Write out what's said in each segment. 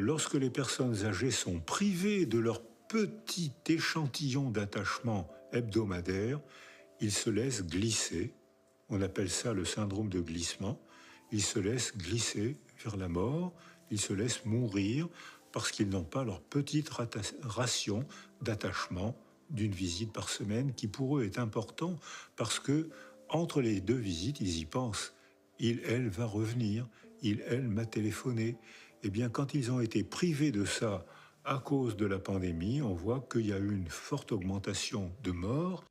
lorsque les personnes âgées sont privées de leur petit échantillon d'attachement hebdomadaire, ils se laissent glisser. On appelle ça le syndrome de glissement. Ils se laissent glisser vers la mort, ils se laissent mourir parce qu'ils n'ont pas leur petite ration d'attachement d'une visite par semaine qui pour eux est important parce que entre les deux visites, ils y pensent. Il, elle va revenir, il, elle m'a téléphoné. Eh bien, quand ils ont été privés de ça à cause de la pandémie, on voit qu'il y a eu une forte augmentation de morts.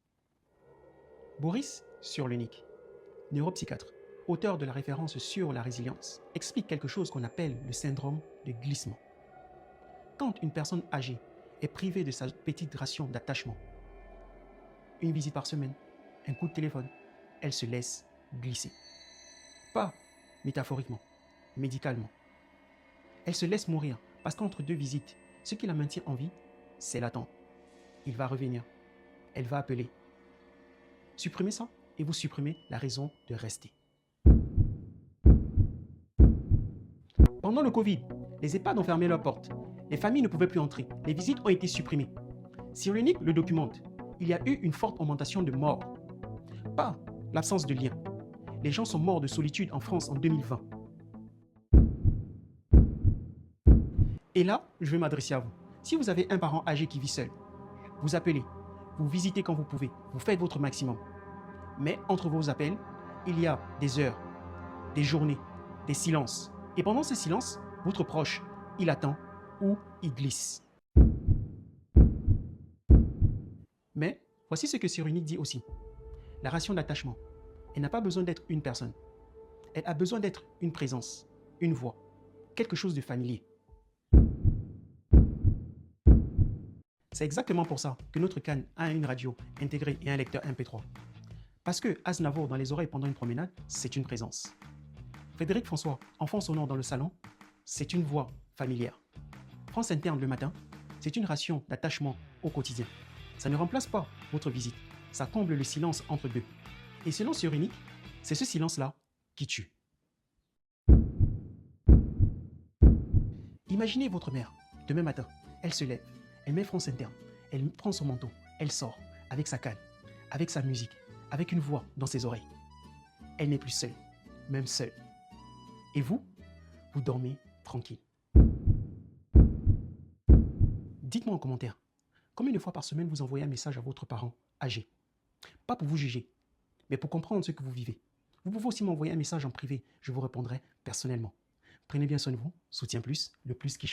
Boris Cyrulnik, neuropsychiatre, auteur de la référence sur la résilience, explique quelque chose qu'on appelle le syndrome de glissement. Quand une personne âgée est privée de sa petite ration d'attachement, une visite par semaine, un coup de téléphone, elle se laisse glisser. Pas métaphoriquement, médicalement. Elle se laisse mourir parce qu'entre deux visites, ce qui la maintient en vie, c'est l'attente. Il va revenir. Elle va appeler. Supprimez ça et vous supprimez la raison de rester. Pendant le Covid, les EHPAD ont fermé leurs portes. Les familles ne pouvaient plus entrer. Les visites ont été supprimées. Cyrulnik le documente. Il y a eu une forte augmentation de morts. Pas l'absence de lien. Les gens sont morts de solitude en France en 2020. Et là, je vais m'adresser à vous. Si vous avez un parent âgé qui vit seul, vous appelez, vous visitez quand vous pouvez, vous faites votre maximum. Mais entre vos appels, il y a des heures, des journées, des silences. Et pendant ces silences, votre proche, il attend ou il glisse. Mais voici ce que Cyrulnik dit aussi. La ration d'attachement, elle n'a pas besoin d'être une personne. Elle a besoin d'être une présence, une voix, quelque chose de familier. C'est exactement pour ça que notre canne a une radio intégrée et un lecteur MP3. Parce que Aznavour dans les oreilles pendant une promenade, c'est une présence. Frédéric François, enfant sonore dans le salon, c'est une voix familière. France Interne le matin, c'est une ration d'attachement au quotidien. Ça ne remplace pas votre visite, ça comble le silence entre deux. Et selon Cyrulnik, c'est ce silence-là qui tue. Imaginez votre mère, demain matin, elle se lève, elle met France Interne, elle prend son manteau, elle sort avec sa canne, avec sa musique, avec une voix dans ses oreilles. Elle n'est plus seule, même seule. Et vous, vous dormez tranquille. Dites-moi en commentaire, combien de fois par semaine vous envoyez un message à votre parent âgé? Pas pour vous juger, mais pour comprendre ce que vous vivez. Vous pouvez aussi m'envoyer un message en privé, je vous répondrai personnellement. Prenez bien soin de vous, soutien plus, le plus qui